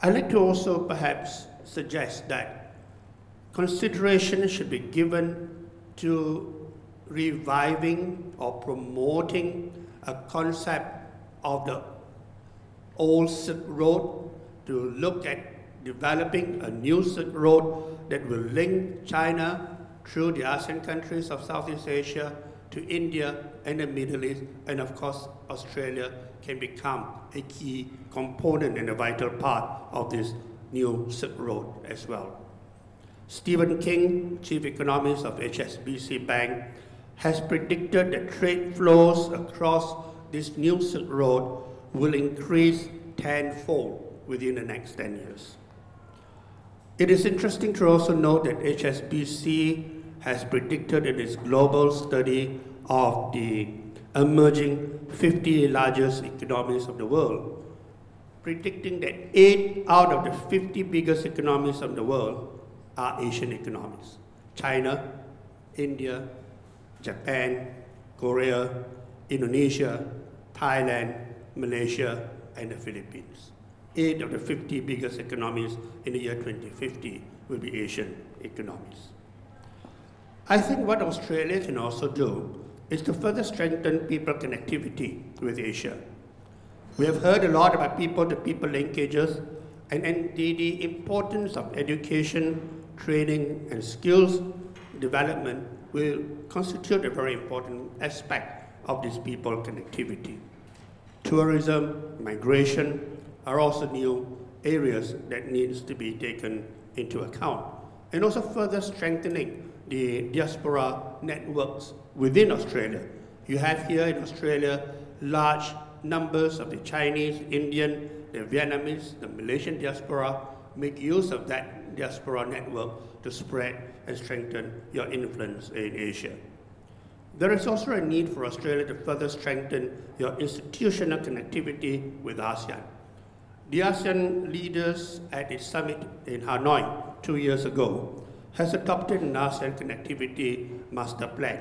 I'd like to also perhaps suggest that consideration should be given to reviving or promoting a concept of the old Silk Road, to look at developing a new Silk Road that will link China through the ASEAN countries of Southeast Asia to India and the Middle East, and of course Australia can become a key component and a vital part of this new Silk Road as well. Stephen King, chief economist of HSBC Bank, has predicted that trade flows across this new Silk Road will increase tenfold within the next 10 years. It is interesting to also note that HSBC has predicted in its global study of the emerging 50 largest economies of the world, predicting that 8 out of the 50 biggest economies of the world are Asian economies: China, India, Japan, Korea, Indonesia, Thailand, Malaysia, and the Philippines. 8 of the 50 biggest economies in the year 2050 will be Asian economies. I think what Australia can also do is to further strengthen people connectivity with Asia. We have heard a lot about people-to-people linkages, and the importance of education, training, and skills development will constitute a very important aspect of this people connectivity. Tourism, migration are also new areas that needs to be taken into account, and also further strengthening the diaspora networks within Australia. You have here in Australia large numbers of the Chinese, Indian, the Vietnamese, the Malaysian diaspora. Make use of that diaspora network to spread and strengthen your influence in Asia. There is also a need for Australia to further strengthen your institutional connectivity with ASEAN. The ASEAN leaders at its summit in Hanoi 2 years ago has adopted an ASEAN connectivity master plan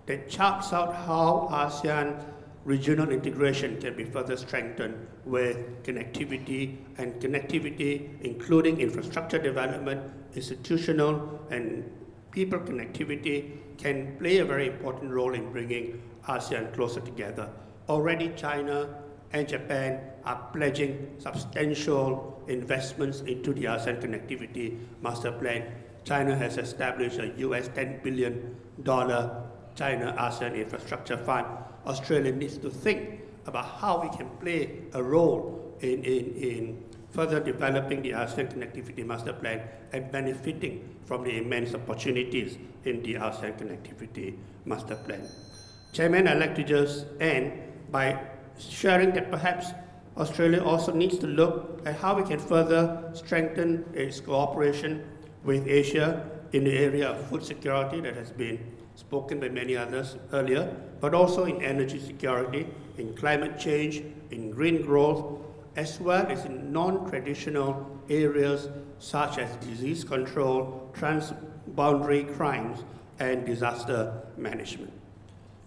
that charts out how ASEAN regional integration can be further strengthened with connectivity, and connectivity including infrastructure development, institutional and people connectivity can play a very important role in bringing ASEAN closer together. Already China and Japan are pledging substantial investments into the ASEAN connectivity master plan. China has established a US $10 billion China-ASEAN infrastructure fund. Australia needs to think about how we can play a role in further developing the ASEAN connectivity master plan and benefiting from the immense opportunities in the ASEAN connectivity master plan. Chairman, I'd like to just end by sharing that perhaps Australia also needs to look at how we can further strengthen its cooperation with Asia in the area of food security that has been spoken by many others earlier, but also in energy security, in climate change, in green growth, as well as in non-traditional areas such as disease control, transboundary crimes, and disaster management.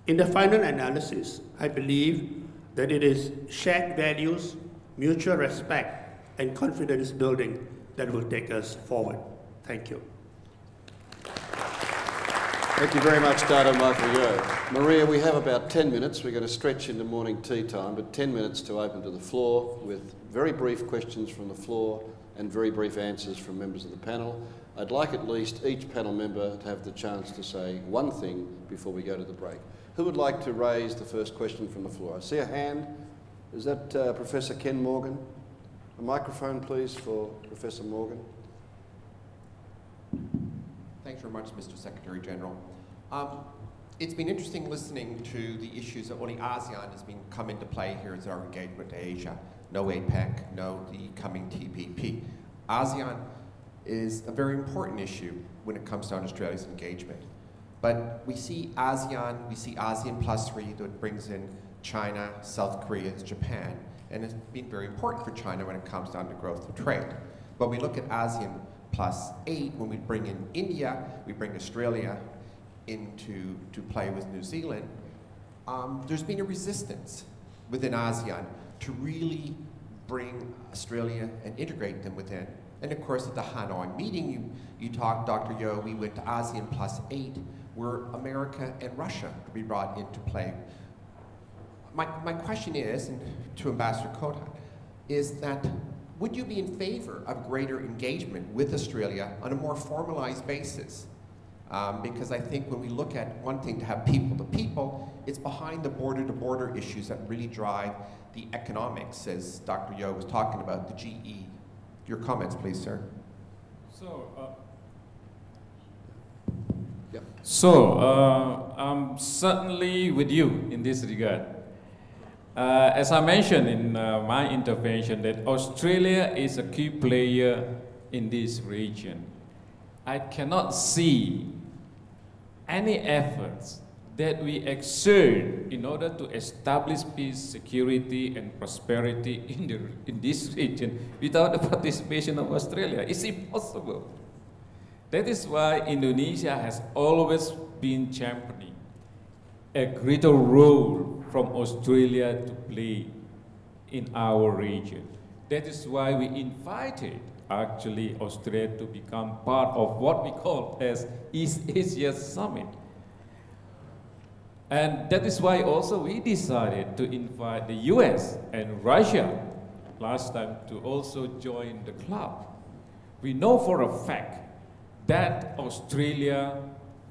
In the final analysis, I believe that it is shared values, mutual respect, and confidence building that will take us forward. Thank you. Thank you very much, Dato Michael Yeoh. Maria, we have about 10 minutes. We're going to stretch into morning tea time, but 10 minutes to open to the floor with very brief questions from the floor and very brief answers from members of the panel. I'd like at least each panel member to have the chance to say one thing before we go to the break. Who would like to raise the first question from the floor? I see a hand. Is that Professor Ken Morgan? A microphone, please, for Professor Morgan. Thanks very much, Mr. Secretary General. It's been interesting listening to the issues that only ASEAN has come into play here as our engagement to Asia. No APEC, no the coming TPP. ASEAN is a very important issue when it comes to Australia's engagement. But we see ASEAN Plus 3 that brings in China, South Korea, Japan, and it's been very important for China when it comes down to growth of trade. But we look at ASEAN Plus 8, when we bring in India, we bring Australia into play with New Zealand, there's been a resistance within ASEAN to really bring Australia and integrate them within. And of course, at the Hanoi meeting, you talked, Dr. Yeoh, we went to ASEAN +8, where America and Russia could be brought into play. My question is, and to Ambassador Cotan, is that would you be in favor of greater engagement with Australia on a more formalized basis? Because I think when we look at one thing to have people to people, it's behind the border-to-border issues that really drive the economics, as Dr. Yeoh was talking about, the GE. Your comments, please, sir. I'm certainly with you in this regard. As I mentioned in my intervention, that Australia is a key player in this region. I cannot see any efforts that we exert in order to establish peace, security, and prosperity in this region without the participation of Australia. It's impossible. That is why Indonesia has always been championing a greater role from Australia to play in our region. That is why we invited actually Australia to become part of what we call as East Asia Summit. And that is why also we decided to invite the US and Russia last time to also join the club. We know for a fact that Australia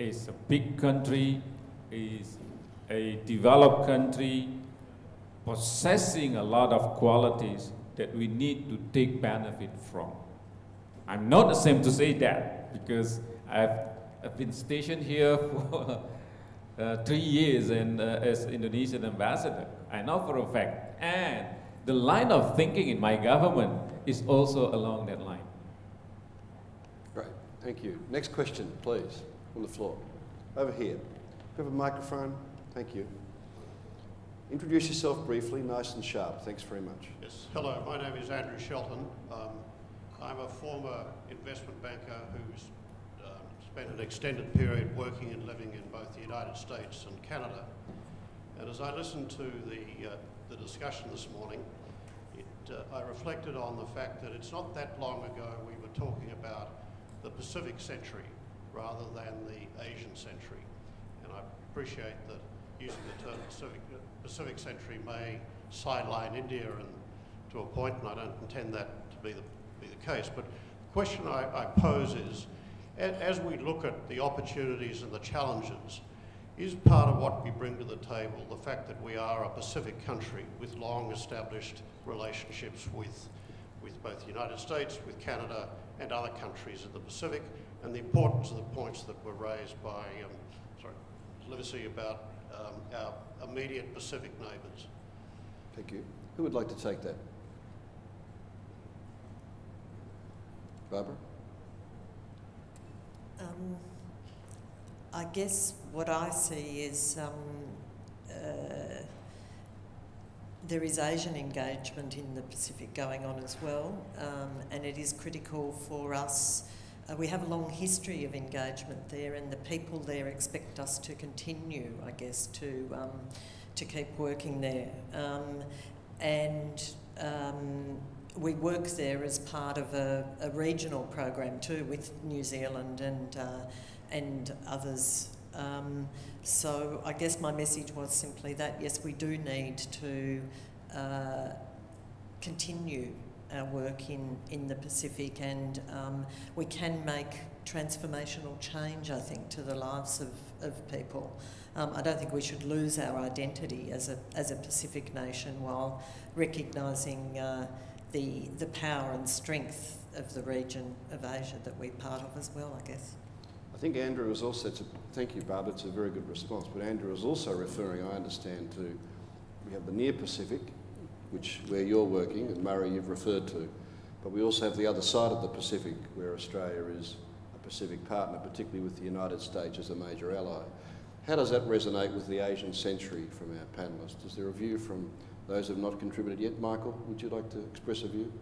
is a big country, is a developed country, possessing a lot of qualities that we need to take benefit from. I'm not ashamed to say that because I've been stationed here for 3 years and as Indonesian ambassador. I know for a fact. And the line of thinking in my government is also along that line. Great, thank you. Next question, please, on the floor. Over here. Do you have a microphone? Thank you. Introduce yourself briefly, nice and sharp. Thanks very much. Yes, hello, my name is Andrew Shelton. I'm a former investment banker who's spent an extended period working and living in both the United States and Canada. And as I listened to the discussion this morning, I reflected on the fact that it's not that long ago we were talking about the Pacific century rather than the Asian century. And I appreciate that using the term Pacific century may sideline India and to a point, and I don't intend that to be the case. But the question I pose is, as we look at the opportunities and the challenges, is part of what we bring to the table the fact that we are a Pacific country with long established relationships with both the United States, with Canada and other countries of the Pacific, and the importance of the points that were raised by Livesey about our immediate Pacific neighbours. Thank you. Who would like to take that? Barbara? I guess what I see is there is Asian engagement in the Pacific going on as well, and it is critical for us. We have a long history of engagement there, and the people there expect us to continue, I guess, to keep working there. We work there as part of a regional program too, with New Zealand and others. So I guess my message was simply that, yes, we do need to continue our work in the Pacific, and we can make transformational change, I think, to the lives of people. I don't think we should lose our identity as a Pacific nation while recognising the power and strength of the region of Asia that we're part of as well, I guess. I think Andrew was also, thank you, Barbara, it's a very good response, but Andrew was also referring, I understand, to, we have the near Pacific, where you're working, and Murray you've referred to, but we also have the other side of the Pacific, where Australia is a Pacific partner, particularly with the United States as a major ally. How does that resonate with the Asian century from our panellists? Is there a view from those who have not contributed yet? Michael, would you like to express a view?